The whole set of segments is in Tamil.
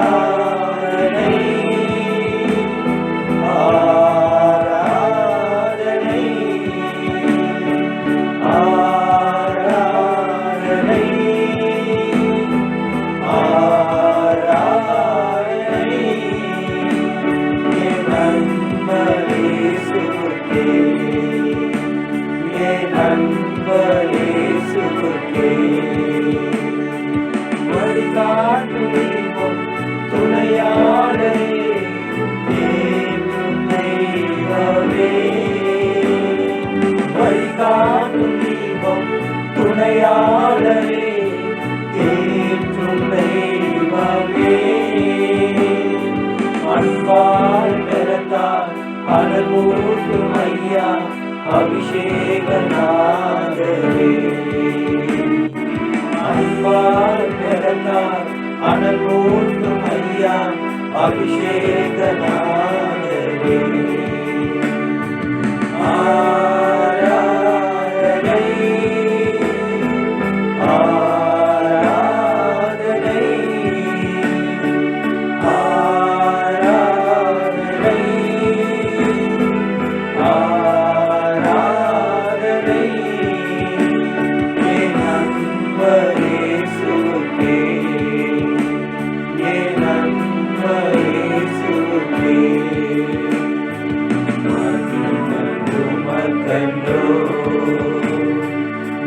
ஆராதனை ஆராதனை ஆராதனை ஆராதனை என் நண்பர் இயேசுவுக்கே என் நண்பர் இயேசுவுக்கே வழிகாட்டும் தெய்வம் துணையாளரே தேற்றும் தெய்வமே வழிகாட்டும் தெய்வம் துணையாளரே தேற்றும் தெய்வமே அன்பால் பிறந்தார் அனல்மூட்டும் ஐயா அபிஷேகநாதரே அன்பால் பிறந்தார் அனல்மூட்டும் ஐயா அபிஷேகநாதரே ஆராதனை ஆராதனை ஆராதனை ஆராதனை என் நண்பர் இயேசுவுக்கே என் நண்பர் இயேசுவுக்கே உமக்கண்டோ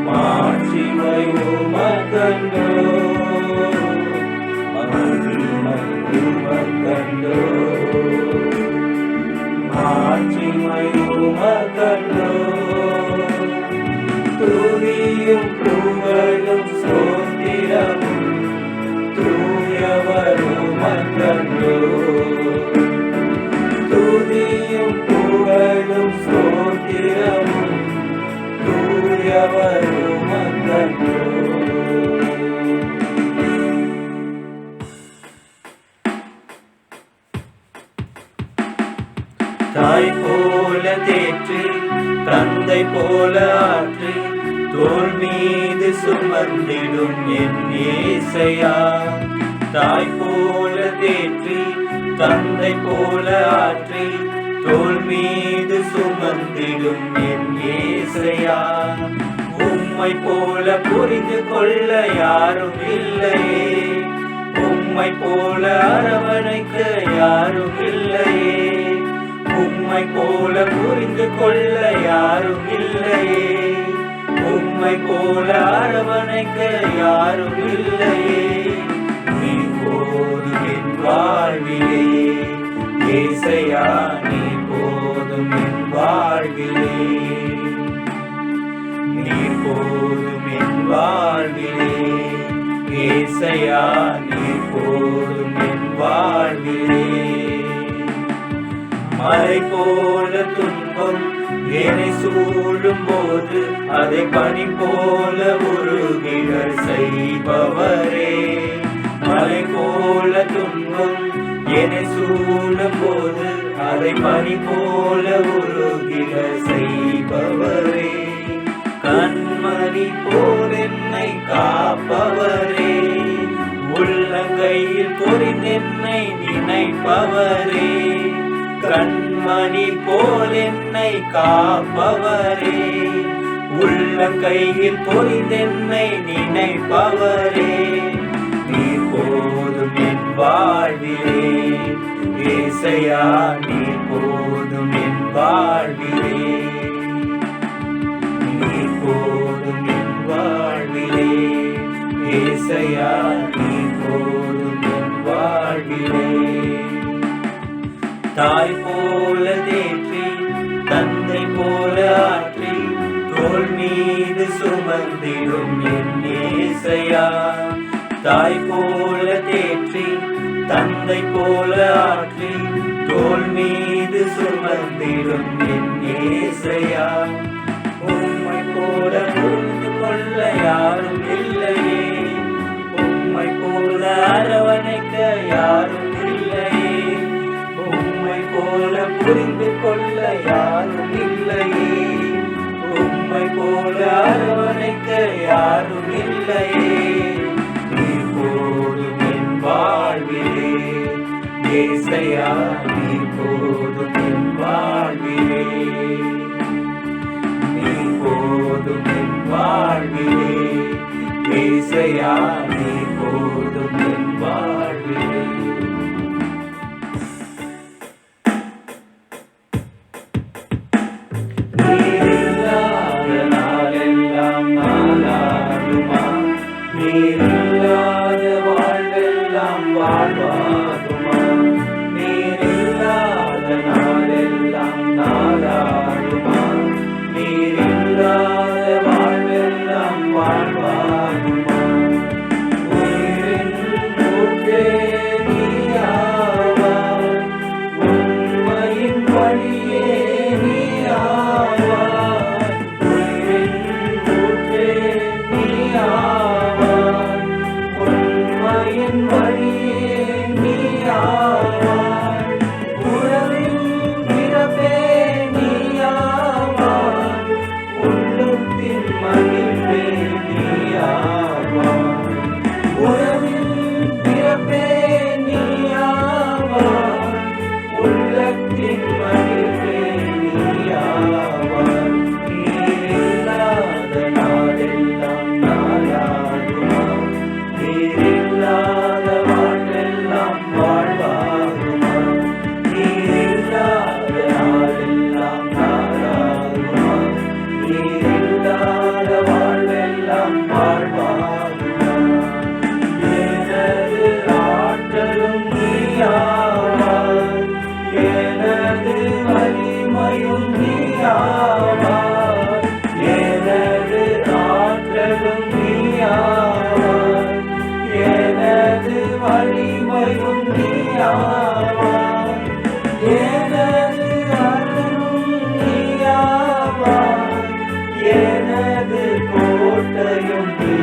மாட்சிமை உமக்கண்டோ உமக்கண்டோ மாட்சிமை உமக்கண்டோ துதியும் புகழும் ஸ்தோத்திரமும் தூயவர் உமக்கண்டோ துதியும் புகழும் ஸ்தோத்திரமும் தூயவர் உமக்கண்டோ தாய் போல தேற்றி தந்தை போல ஆற்றி தோள் மீது சுமந்திடும் என் இயேசையா தாய் போல தேற்றி தந்தை போல ஆற்றி தோள் மீது சுமந்திடும் என் இயேசையா உம்மை போல புரிந்து கொள்ள யாரும் இல்லையே உம்மை போல அரவணைக்க யாரும் இல்லையே உம்மை போல புரிந்து கொள்ள யாரும் இல்லையே உம்மை போல அரவணைக்க யாரும் இல்லையே நீ போதும் என் வாழ்விலே இயேசையா நீ போதும் என் வாழ்விலே நீ போதும் என் வாழ்விலே இயேசையா நீ போதும் என் வாழ்விலே மலை போல துன்பம் என்னை சூழும் போது அதை பனி போல உருகிடல் செய்பவரே மலை போல துன்பம் என்னை சூழும் போது அதை பனி போல உருகிடல் செய்பவரே கண்மணி போல் என்னை காப்பவரே உள்ளங்கையில் பொறிந்தென்னை நினைப்பவரே கண்மணி போல் என்னை காப்பவரே உள்ளங்கையில் பொறிந்தென்னை நினைப்பவரே நீ போதும் என் வாழ்விலே இயேசையா நீ போதும் என் வாழ்விலே நீ போதும் என் வாழ்விலே இயேசையா நீ போதும் என் வாழ்விலே தாய் போல தேற்றி தந்தை போல ஆற்றி தோள் மீது சுமந்திடும் என் இயேசையா தாய் போல தேற்றி தந்தை போல ஆற்றி தோள் மீது சுமந்திடும் என் இயேசையா உம்மை போல புரிந்து கொள்ள யாரும் இல்லையே உம்மை போல அரவணைக்க யாரும் இல்லையே உம்மை போல புரிந்து கொள்ள யாரும் இல்லையே உம்மை போல அரவணைக்க யாரும் இல்லையே ஏசையா நீ போதும் என் வாழ்விலே. நீரில்லாத நாளெல்லாம் நாளாகுமா? நீரில்லாத வாழ்வெல்லாம் வாழ்வாகுமா? நீரில்லாத நாளெல்லாம் நாளாகுமா? நீரில்லாத வாழ்வெல்லாம் வாழ்வாகுமா? உயிரின் ஊற்றே நீயாவாய், உண்மையின் வழியே நீயாவாய். உயிரின் ஊற்றே நீயாவாய், உண்மையின் வழியே நீயாவாய். உறவின் பிறப்பே நீயாவாய், உள்ளத்தின் மகிழ்வே நீயாவாய். உறவின் பிறப்பே நீயாவாய், உள்ளத்தின் மகிழ்வே நீயாவாய். நீரில்லாத நாளெல்லாம் நாளாகுமா? நீரில்லாத வாழ்வெல்லாம் வாழ்வாகுமா? நீரில்லாத நாளெல்லாம் நாளாகுமா? நீரில்லாத வாழ்வெல்லாம் வாழ்வாகுமா? எனது ஆற்றலும் நீயாவாய், எனது வலிமையும் நீயாவாய். எனது ஆற்றலும் நீயாவாய், எனது வலிமையும் நீயாவாய். எனது அருளும் நீயாவாய், எனது கோட்டையும் நீ